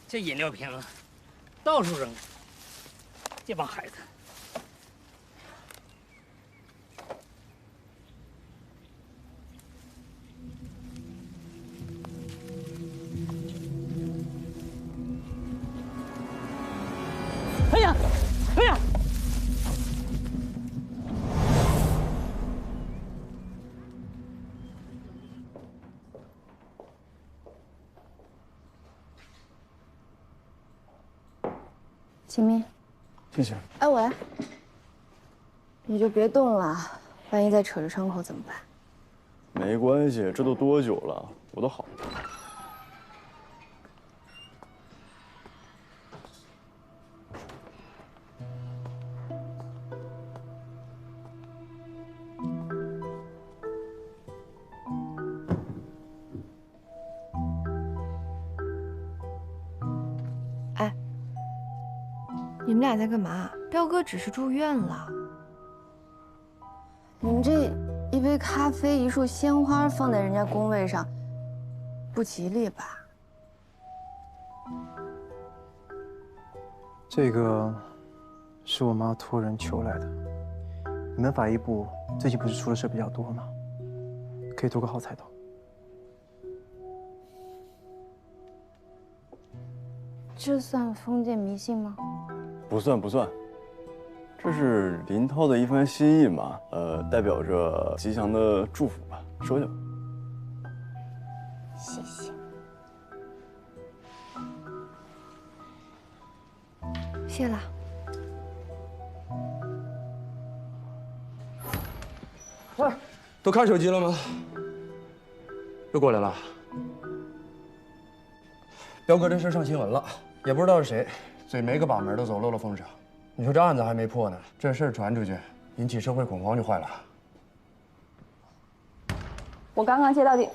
这饮料瓶到处扔，这帮孩子。哎呀，哎呀！秦明，谢谢。哎喂，你就别动了，万一再扯着伤口怎么办？没关系，这都多久了，我都好了。哎，你们俩在干嘛？彪哥只是住院了。你们这一杯咖啡、一束鲜花放在人家工位上，不吉利吧？这个是我妈托人求来的。你们法医部最近不是出的事比较多吗？可以托个好彩头。这算封建迷信吗？不算不算，这是林涛的一番心意嘛，代表着吉祥的祝福吧，收下吧。谢谢。谢了。喂，都看手机了吗？又过来了。彪哥这事上新闻了，也不知道是谁，嘴没个把门的走漏了风声。你说这案子还没破呢，这事儿传出去，引起社会恐慌就坏了。我刚刚接到电。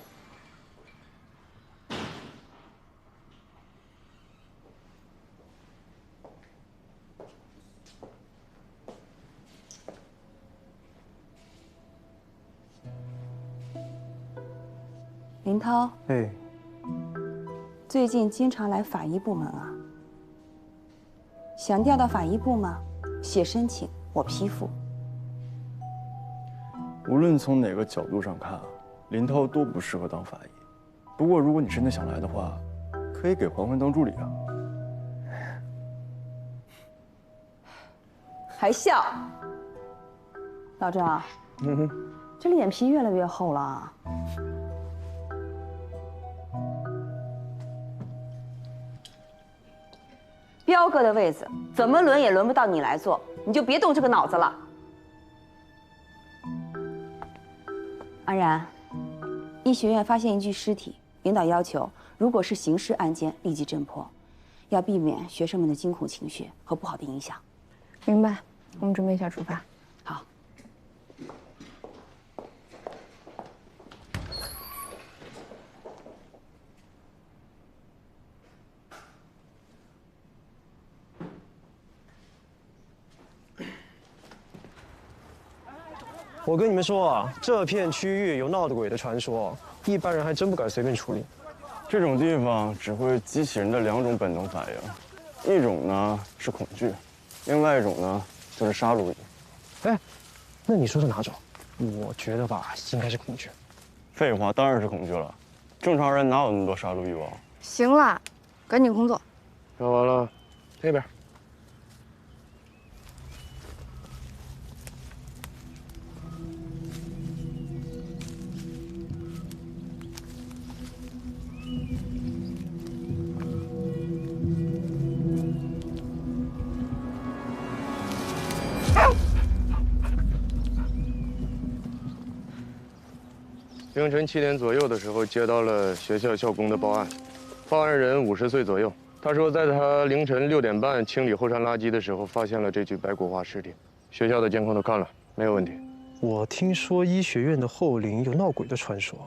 林涛，哎，最近经常来法医部门啊？想调到法医部吗？写申请，我批复。无论从哪个角度上看啊，林涛都不适合当法医。不过如果你真的想来的话，可以给环环当助理啊。还笑？老赵，这脸皮越来越厚了啊。彪哥的位子怎么轮也轮不到你来做，你就别动这个脑子了。安然，医学院发现一具尸体，领导要求，如果是刑事案件，立即侦破，要避免学生们的惊恐情绪和不好的影响。明白，我们准备一下出发。好。我跟你们说啊，这片区域有闹鬼的传说，一般人还真不敢随便处理。这种地方只会激起人的两种本能反应，一种呢是恐惧，另外一种呢就是杀戮欲。哎，那你说是哪种？我觉得吧，应该是恐惧。废话，当然是恐惧了。正常人哪有那么多杀戮欲望？行了，赶紧工作。说完了，这边。凌晨7点左右的时候，接到了学校校工的报案，报案人50岁左右。他说，在他凌晨6点半清理后山垃圾的时候，发现了这具白骨化尸体。学校的监控都看了，没有问题。我听说医学院的后陵有闹鬼的传说，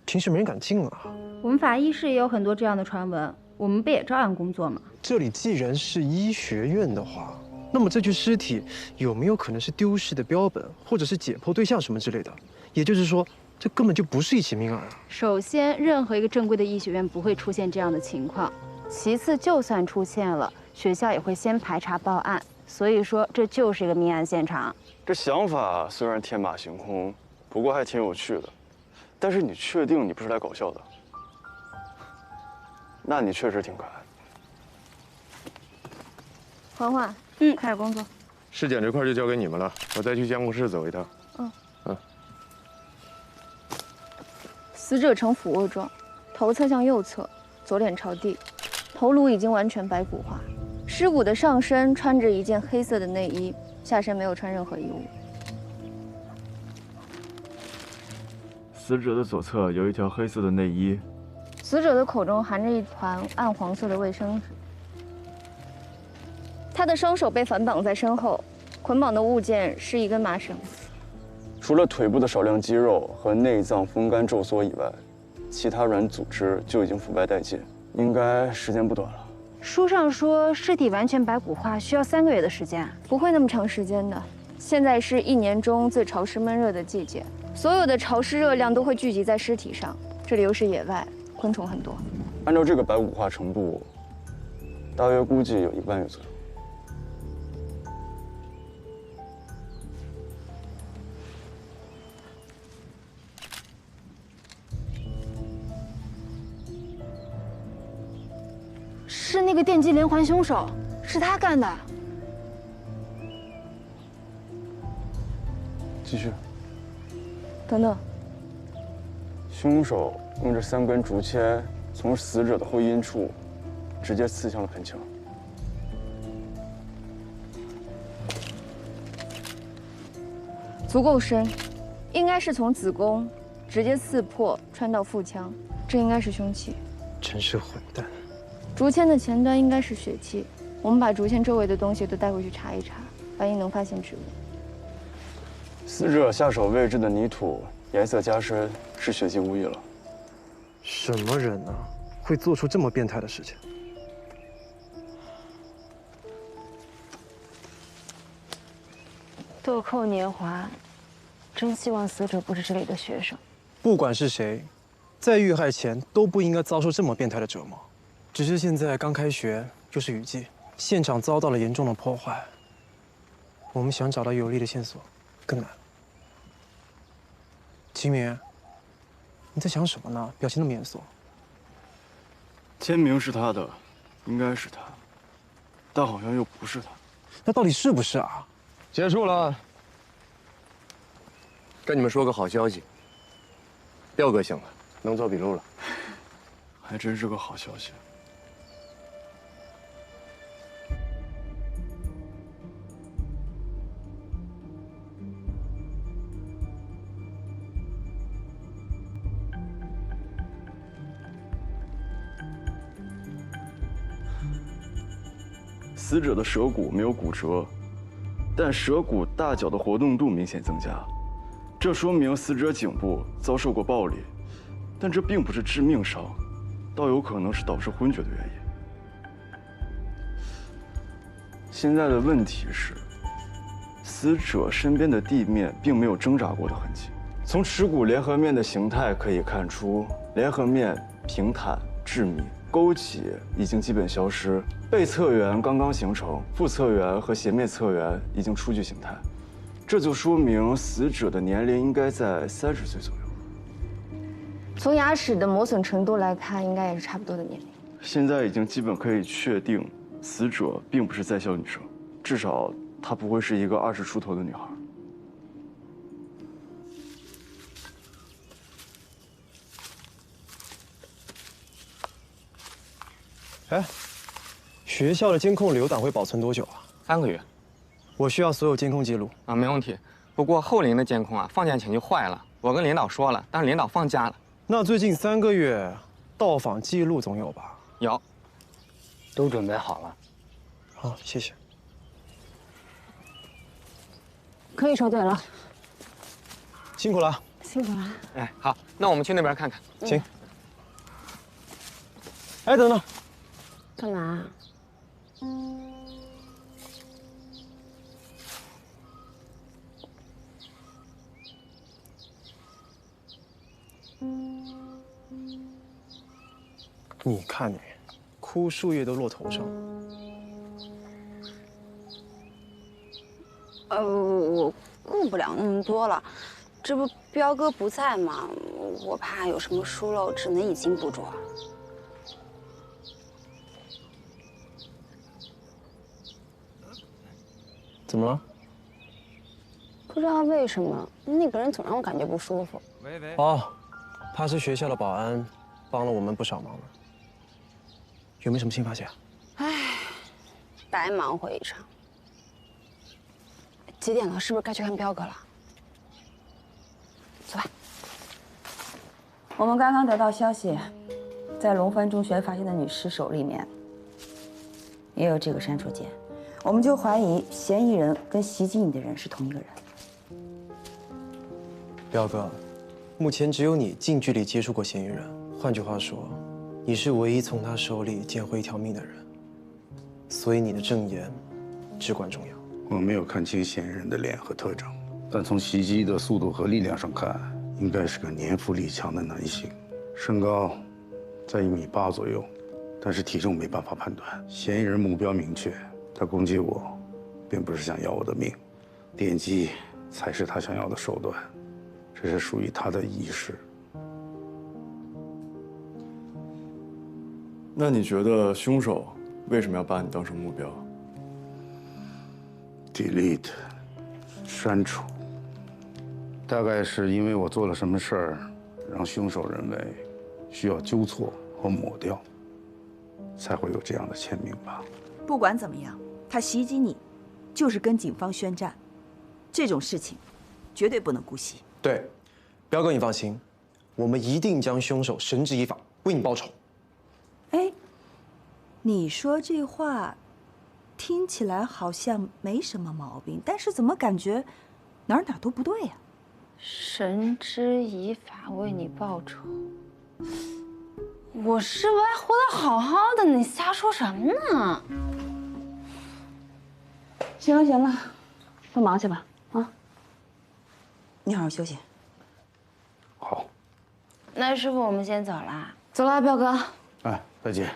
平时没人敢进啊。我们法医室也有很多这样的传闻，我们不也照样工作吗？这里既然是医学院的话，那么这具尸体有没有可能是丢失的标本，或者是解剖对象什么之类的？也就是说，这根本就不是一起命案啊！首先，任何一个正规的医学院不会出现这样的情况。其次，就算出现了，学校也会先排查报案。所以说，这就是一个命案现场。这想法虽然天马行空，不过还挺有趣的。但是你确定你不是来搞笑的？那你确实挺可爱。嬛嬛，开始工作。尸检这块就交给你们了，我再去监控室走一趟。死者呈俯卧状，头侧向右侧，左脸朝地，头颅已经完全白骨化。尸骨的上身穿着一件黑色的内衣，下身没有穿任何衣物。死者的左侧有一条黑色的内衣，死者的口中含着一团暗黄色的卫生纸。他的双手被反绑在身后，捆绑的物件是一根麻绳。除了腿部的少量肌肉和内脏风干皱缩以外，其他软组织就已经腐败殆尽，应该时间不短了。书上说尸体完全白骨化需要3个月的时间，不会那么长时间的。现在是1年中最潮湿闷热的季节，所有的潮湿热量都会聚集在尸体上。这里又是野外，昆虫很多。按照这个白骨化程度，大约估计有1万月左右。是那个电击连环凶手，是他干的。继续。等等，凶手用这3根竹签从死者的会阴处直接刺向了盆腔。足够深，应该是从子宫直接刺破，穿到腹腔，这应该是凶器。真是混蛋！竹签的前端应该是血迹，我们把竹签周围的东西都带回去查一查，万一能发现指纹。死者下手位置的泥土颜色加深，是血迹无疑了。什么人呢，会做出这么变态的事情？豆蔻年华，真希望死者不是这里的学生。不管是谁，在遇害前都不应该遭受这么变态的折磨。只是现在刚开学，又是雨季，现场遭到了严重的破坏，我们想找到有力的线索更难。齐明，你在想什么呢？表情那么严肃。签名是他的，应该是他，但好像又不是他。那到底是不是啊？结束了。跟你们说个好消息，廖哥醒了，能做笔录了。还真是个好消息。死者的舌骨没有骨折，但舌骨大角的活动度明显增加，这说明死者颈部遭受过暴力，但这并不是致命伤，倒有可能是导致昏厥的原因。现在的问题是，死者身边的地面并没有挣扎过的痕迹，从耻骨联合面的形态可以看出，联合面平坦致密。勾起已经基本消失，背侧缘刚刚形成，腹侧缘和斜面侧缘已经初具形态，这就说明死者的年龄应该在30岁左右。从牙齿的磨损程度来看，应该也是差不多的年龄。现在已经基本可以确定，死者并不是在校女生，至少她不会是一个20出头的女孩。哎，学校的监控留档会保存多久啊？3个月。我需要所有监控记录啊，没问题。不过后龄的监控啊，放假前就坏了，我跟领导说了，但是领导放假了。那最近3个月到访记录总有吧？有，都准备好了。好，谢谢。可以收队了，辛苦了。辛苦了。哎，好，那我们去那边看看。行。哎，等等。干嘛？你看你，哭，树叶都落头上。我顾不了那么多了，这不彪哥不在吗？我怕有什么疏漏，只能以经补拙。怎么了？不知道为什么，那个人总让我感觉不舒服。哦，他是学校的保安，帮了我们不少忙呢。有没有什么新发现？唉，白忙活一场。几点了？是不是该去看彪哥了？走吧。我们刚刚得到消息，在龙帆中学发现的女尸首里面也有这个删除键，我们就怀疑嫌疑人跟袭击你的人是同一个人。彪哥，目前只有你近距离接触过嫌疑人，换句话说，你是唯一从他手里捡回一条命的人，所以你的证言至关重要。我没有看清嫌疑人的脸和特征，但从袭击的速度和力量上看，应该是个年富力强的男性，身高在1.8米左右，但是体重没办法判断。嫌疑人目标明确，他攻击我，并不是想要我的命，电击才是他想要的手段，这是属于他的意识。那你觉得凶手为什么要把你当成目标？ delete 删除，大概是因为我做了什么事儿，让凶手认为需要纠错和抹掉，才会有这样的签名吧。不管怎么样，他袭击你，就是跟警方宣战，这种事情绝对不能姑息。对，彪哥你放心，我们一定将凶手绳之以法，为你报仇。哎，你说这话。 听起来好像没什么毛病，但是怎么感觉哪儿都不对呀？绳之以法，为你报仇。我是不是还活得好好的？你瞎说什么呢？行了行了，都忙去吧啊！你好好休息。好。那师傅，我们先走啦。走啦，彪哥。哎，再见。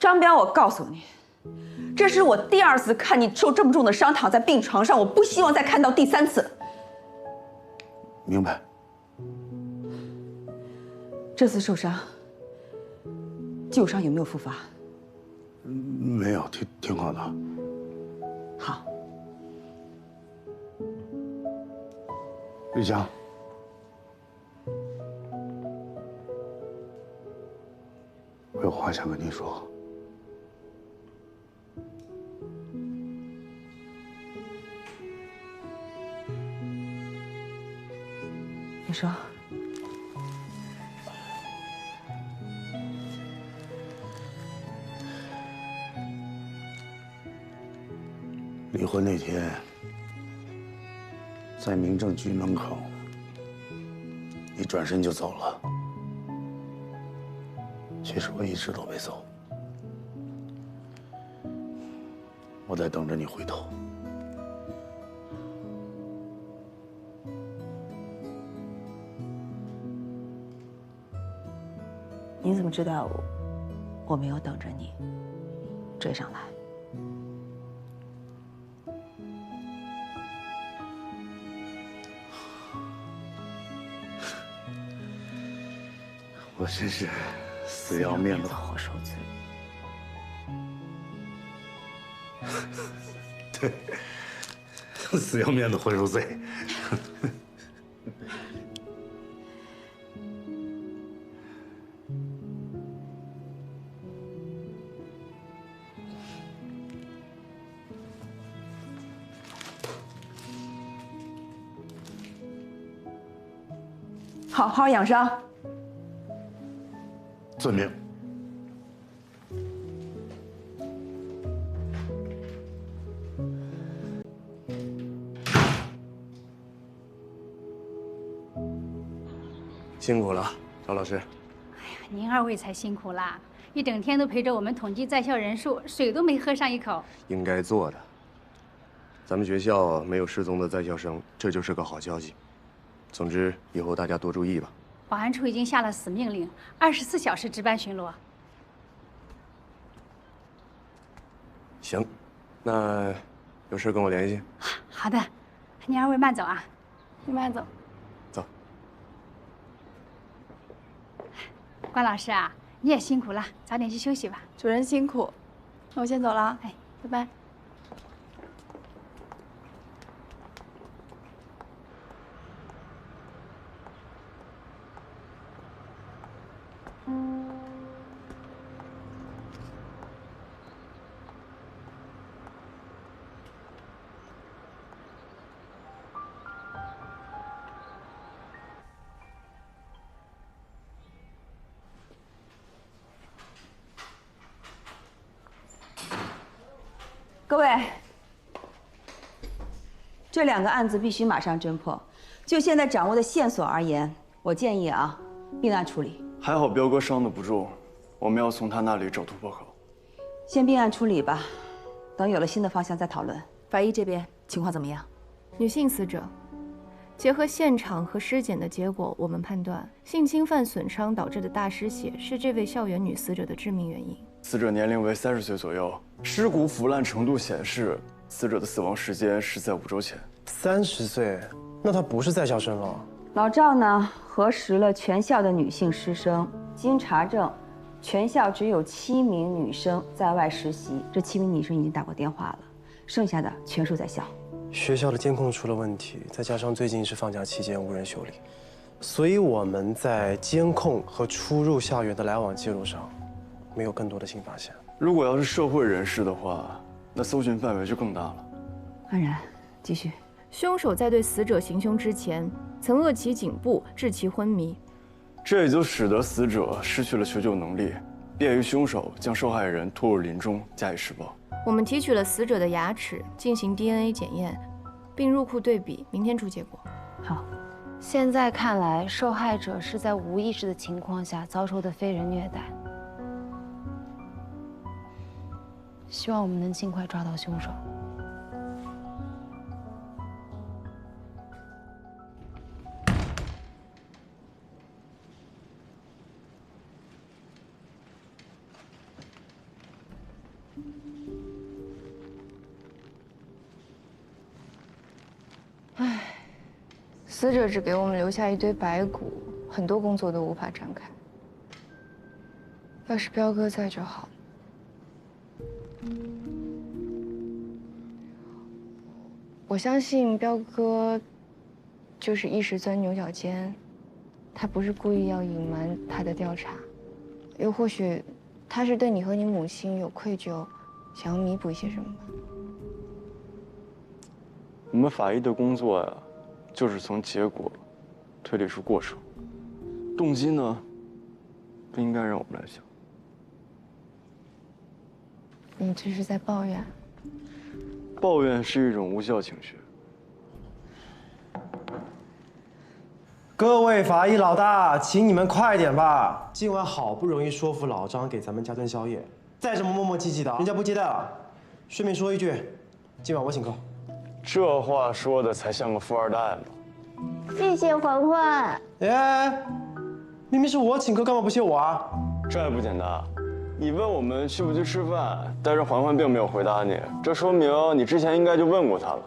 张彪，我告诉你，这是我第2次看你受这么重的伤，躺在病床上，我不希望再看到第3次。明白。这次受伤，旧伤有没有复发？没有，挺好的。好。玉香，我有话想跟你说。 你说，离婚那天，在民政局门口，你转身就走了。其实我一直都没走，我在等着你回头。 你怎么知道我没有等着你追上来？我真是死要面子活受罪。对，死要面子活受罪。好好养伤。遵命。辛苦了，赵老师。您2位才辛苦啦！一整天都陪着我们统计在校人数，水都没喝上一口。应该做的。咱们学校没有失踪的在校生，这就是个好消息。总之，以后大家多注意吧。保安处已经下了死命令，24小时值班巡逻。行，那有事跟我联系。好的，你二位慢走啊，你慢走。走。关老师啊，你也辛苦了，早点去休息吧。主任辛苦，那我先走了啊。哎，拜拜。各位，这2个案子必须马上侦破。就现在掌握的线索而言，我建议啊，并案处理。还好彪哥伤得不重，我们要从他那里找突破口。先并案处理吧，等有了新的方向再讨论。法医这边情况怎么样？女性死者，结合现场和尸检的结果，我们判断性侵犯损伤导致的大失血是这位校园女死者的致命原因。死者年龄为30岁左右，尸骨腐烂程度显示，死者的死亡时间是在5周前。30岁，那她不是在校生了。老赵呢，核实了全校的女性师生，经查证，全校只有7名女生在外实习，这7名女生已经打过电话了，剩下的全数在校。学校的监控出了问题，再加上最近是放假期间无人修理，所以我们在监控和出入校园的来往记录上，没有更多的新发现。如果要是社会人士的话，那搜寻范围就更大了。安然，继续。凶手在对死者行凶之前，曾扼其颈部，致其昏迷。这也就使得死者失去了求救能力，便于凶手将受害人拖入林中加以施暴。我们提取了死者的牙齿进行 DNA 检验，并入库对比，明天出结果。好。现在看来，受害者是在无意识的情况下遭受的非人虐待。希望我们能尽快抓到凶手。唉，死者只给我们留下一堆白骨，很多工作都无法展开。要是彪哥在就好。我相信彪哥就是一时钻牛角尖，他不是故意要隐瞒他的调查，又或许他是对你和你母亲有愧疚，想要弥补一些什么吧。我们法医的工作呀，就是从结果推理出过程，动机呢，不应该让我们来想。你这是在抱怨？抱怨是一种无效情绪。各位法医老大，请你们快点吧！今晚好不容易说服老张给咱们加顿宵夜，再这么磨磨唧唧的，人家不接待了。顺便说一句，今晚我请客。这话说的才像个富二代呢。谢谢环环。哎，明明是我请客，干嘛不谢我啊？这还不简单？你问我们去不去吃饭，但是环环并没有回答你，这说明你之前应该就问过他了，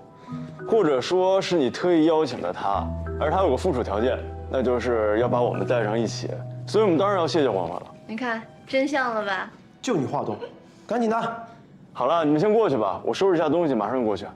或者说是你特意邀请的他，而他有个附属条件，那就是要把我们带上一起，所以我们当然要谢谢环环了。你看，真像了吧？就你话多，赶紧的。好了，你们先过去吧，我收拾一下东西，马上就过去。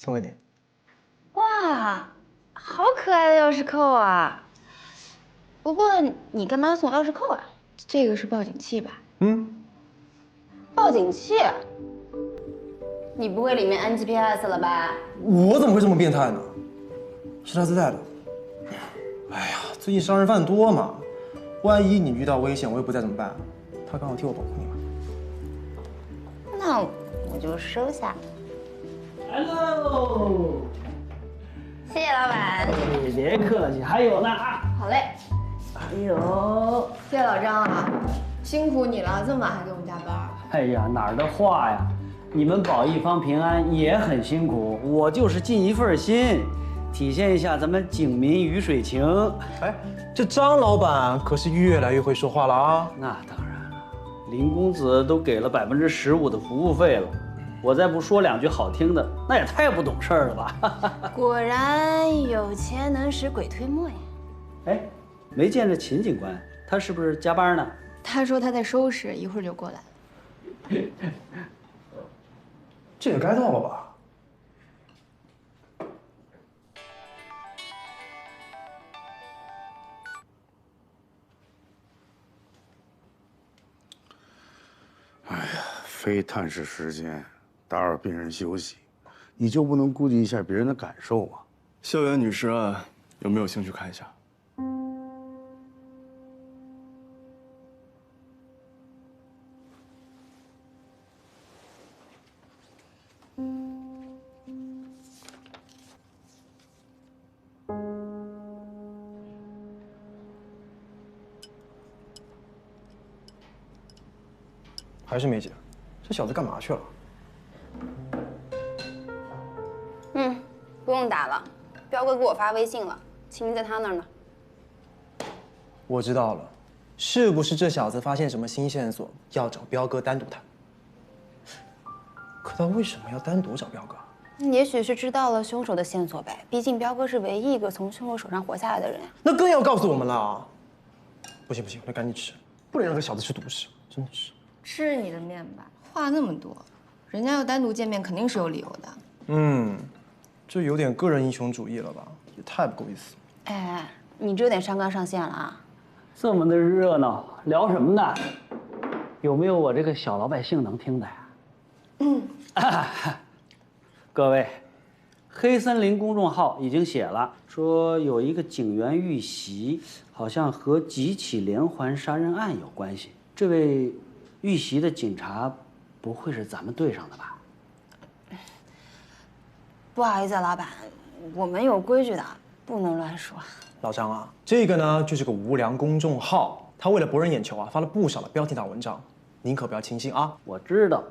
送给你。哇，好可爱的钥匙扣啊！不过你干嘛送钥匙扣啊？这个是报警器吧？报警器？你不会里面安 GPS 了吧？我怎么会这么变态呢？是他自带的。哎呀，最近杀人犯多嘛，万一你遇到危险，我也不在怎么办？他刚好替我保护你嘛。那我就收下。来喽！谢谢老板。你别客气，还有呢啊！好嘞。还有，谢谢老张啊，辛苦你了，这么晚还给我们加班。哎呀，哪儿的话呀！你们保一方平安也很辛苦，我就是尽一份心，体现一下咱们警民鱼水情。哎，这张老板可是越来越会说话了啊！那当然了，林公子都给了15%的服务费了，我再不说两句好听的，那也太不懂事儿了吧！果然有钱能使鬼推磨呀。哎，没见着秦警官，他是不是加班呢？他说他在收拾，一会儿就过来了。这也该到了吧？哎呀，非探视时间，打扰病人休息，你就不能顾及一下别人的感受吗？校园女尸案有没有兴趣看一下？还是梅姐，这小子干嘛去了？不用打了，彪哥给我发微信了，秦在他那儿呢。我知道了，是不是这小子发现什么新线索，要找彪哥单独谈？可他为什么要单独找彪哥？也许是知道了凶手的线索呗，毕竟彪哥是唯一一个从凶手手上活下来的人呀。那更要告诉我们了啊！不行不行，我得赶紧吃，不能让这小子吃独食，真的是。吃你的面吧，话那么多，人家要单独见面，肯定是有理由的。这有点个人英雄主义了吧？也太不够意思。哎，你这有点上纲上线了啊！这么的热闹，聊什么呢？有没有我这个小老百姓能听的呀？各位，黑森林公众号已经写了，说有一个警员遇袭，好像和几起连环杀人案有关系。这位遇袭的警察，不会是咱们队上的吧？不好意思，老板，我们有规矩的，不能乱说。老张啊，这个呢就是个无良公众号，他为了博人眼球啊，发了不少的标题党文章，您可不要轻信啊。我知道，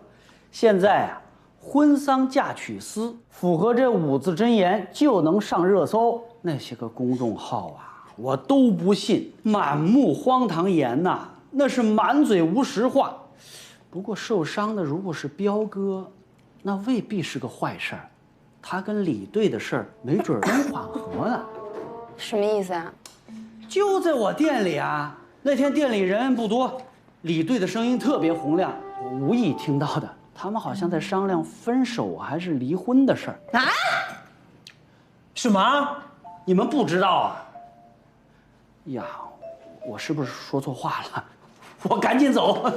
现在啊，婚丧嫁娶丝符合这5字真言就能上热搜，那些个公众号啊，我都不信，满目荒唐言呐，那是满嘴无实话。不过受伤的如果是彪哥，那未必是个坏事儿。他跟李队的事儿没准能缓和呢。什么意思啊？就在我店里啊，那天店里人不多，李队的声音特别洪亮，我无意听到的。他们好像在商量分手还是离婚的事儿啊？什么？你们不知道啊？呀，我是不是说错话了？我赶紧走。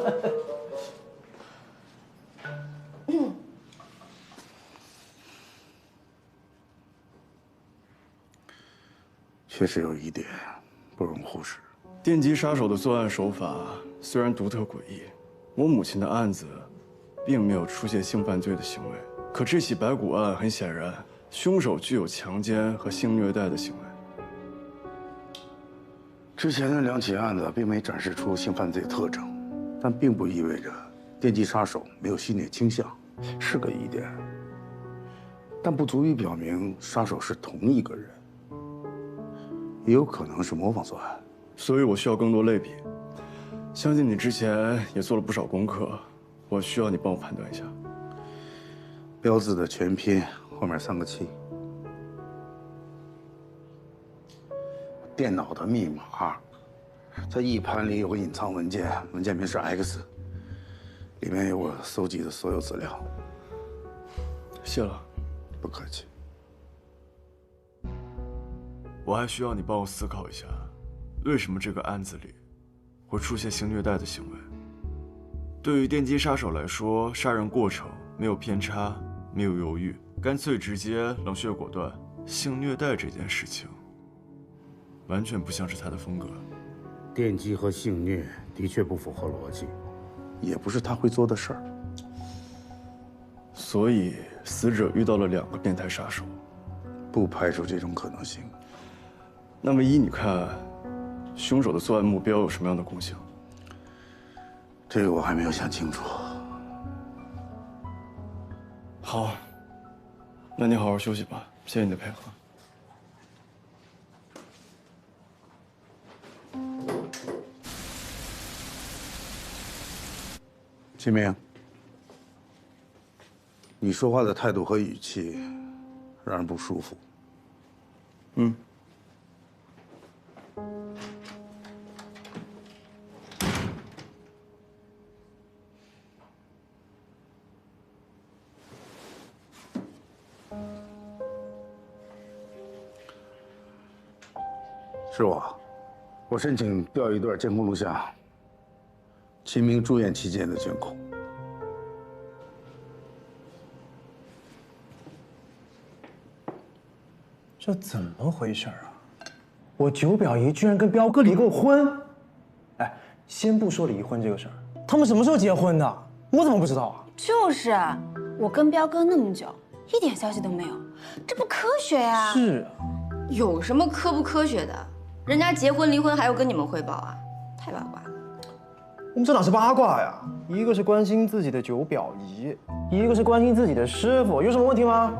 确实有一点不容忽视。电击杀手的作案手法虽然独特诡异，我母亲的案子并没有出现性犯罪的行为，可这起白骨案很显然，凶手具有强奸和性虐待的行为。之前的2起案子并没展示出性犯罪特征，但并不意味着电击杀手没有性虐倾向，是个疑点，但不足以表明杀手是同一个人。也有可能是模仿作案，所以我需要更多类比。相信你之前也做了不少功课，我需要你帮我判断一下。标字的全拼后面3个7，电脑的密码，在E盘里有个隐藏文件，文件名是 X， 里面有我搜集的所有资料。谢了，不客气。我还需要你帮我思考一下，为什么这个案子里会出现性虐待的行为？对于电击杀手来说，杀人过程没有偏差，没有犹豫，干脆直接，冷血果断。性虐待这件事情，完全不像是他的风格。电击和性虐的确不符合逻辑，也不是他会做的事儿。所以，死者遇到了2个变态杀手，不排除这种可能性。那么依你看，凶手的作案目标有什么样的共性？这个我还没有想清楚。好，那你好好休息吧，谢谢你的配合。秦明，你说话的态度和语气让人不舒服。嗯。是我申请调一段监控录像，秦明住院期间的监控。这怎么回事啊？我九表姨居然跟彪哥离过婚！哎，先不说离婚这个事儿，他们什么时候结婚的？我怎么不知道啊？就是啊，我跟彪哥那么久，一点消息都没有，这不科学呀！是啊，有什么科不科学的？人家结婚离婚还要跟你们汇报啊？太八卦了。我们这哪是八卦呀？一个是关心自己的九表姨，一个是关心自己的师傅，有什么问题吗？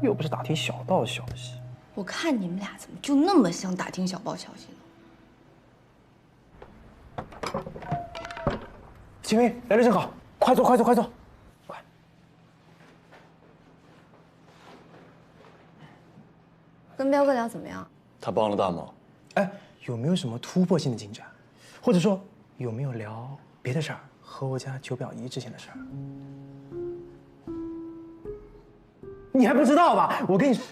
又不是打听小道消息。我看你们俩怎么就那么像打听小报消息呢？秦明来得正好，快坐，快坐，快坐，快！跟彪哥聊怎么样？他帮了大忙。哎，有没有什么突破性的进展？或者说有没有聊别的事儿？和我家九表姨之前的事儿？你还不知道吧？我跟你说。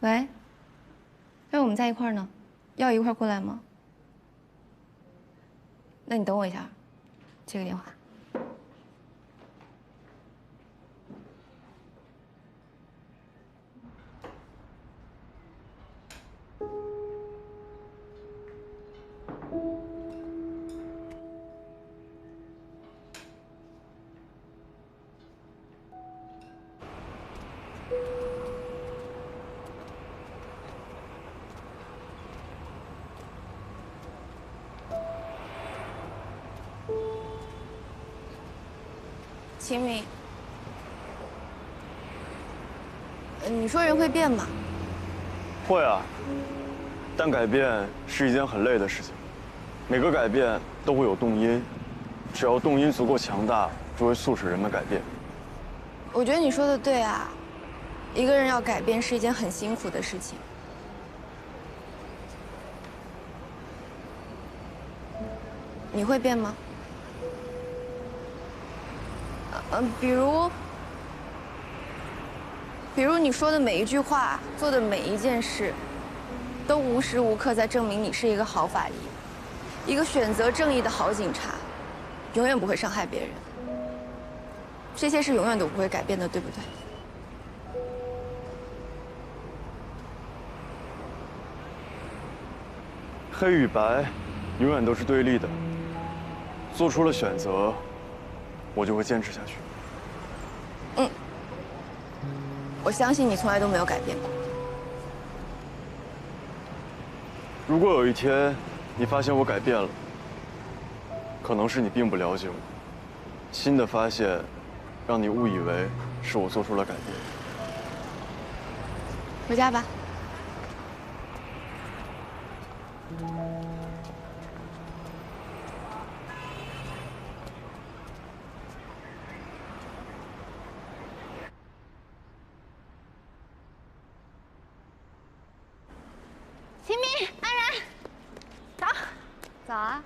喂，要我们在一块儿呢，要一块儿过来吗？那你等我一下，接个电话。秦明，你说人会变吗？会啊，但改变是一件很累的事情。每个改变都会有动因，只要动因足够强大，就会促使人们改变。我觉得你说的对啊，一个人要改变是一件很辛苦的事情。你会变吗？比如你说的每一句话，做的每一件事，都无时无刻在证明你是一个好法医，一个选择正义的好警察，永远不会伤害别人。这些是永远都不会改变的，对不对？黑与白，永远都是对立的。做出了选择，我就会坚持下去。嗯，我相信你从来都没有改变过。如果有一天你发现我改变了，可能是你并不了解我，新的发现让你误以为是我做出了改变。回家吧。秦明、安然，早。早啊！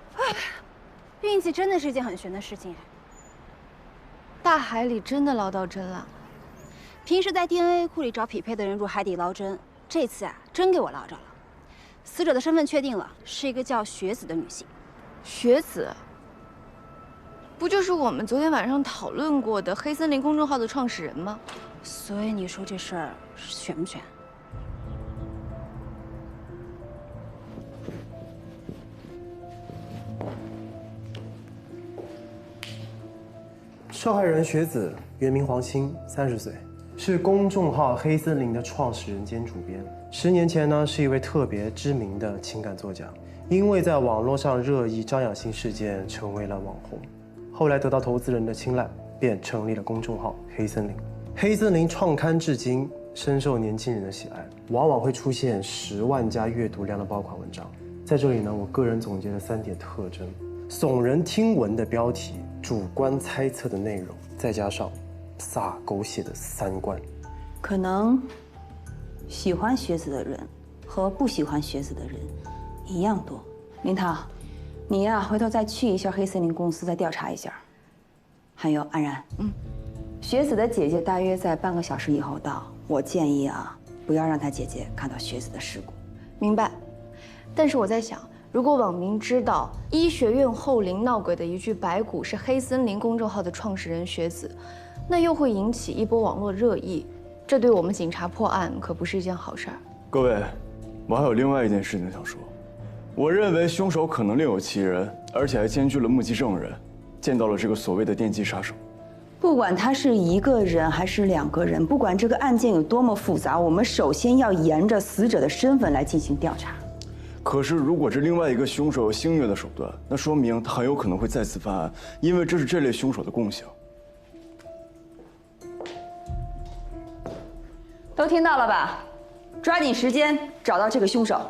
运气真的是一件很悬的事情。大怕海里真的捞到针了。平时在 DNA 库里找匹配的人入海底捞针，这次啊，真给我捞着了。死者的身份确定了，是一个叫雪子的女性。雪子，不就是我们昨天晚上讨论过的黑森林公众号的创始人吗？所以你说这事儿悬不悬？受害人雪子，原名黄鑫，30岁，是公众号黑森林的创始人兼主编。10年前呢，是一位特别知名的情感作家，因为在网络上热议张养欣事件，成为了网红。后来得到投资人的青睐，便成立了公众号黑森林。黑森林创刊至今，深受年轻人的喜爱，往往会出现10万加阅读量的爆款文章。在这里呢，我个人总结了3点特征：耸人听闻的标题，主观猜测的内容，再加上撒狗血的3观。可能喜欢学子的人和不喜欢学子的人一样多。林涛，你呀，回头再去一下黑森林公司，再调查一下。还有安然，学子的姐姐大约在半个小时以后到。我建议啊，不要让她姐姐看到学子的事故。明白。但是我在想，如果网民知道医学院后林闹鬼的一具白骨是黑森林公众号的创始人雪子，那又会引起一波网络热议，这对我们警察破案可不是一件好事儿。各位，我还有另外一件事情想说，我认为凶手可能另有其人，而且还兼具了目击证人，见到了这个所谓的电击杀手。不管他是1个人还是2个人，不管这个案件有多么复杂，我们首先要沿着死者的身份来进行调查。可是，如果这另外一个凶手有性虐的手段，那说明他很有可能会再次犯案，因为这是这类凶手的共性。都听到了吧？抓紧时间找到这个凶手。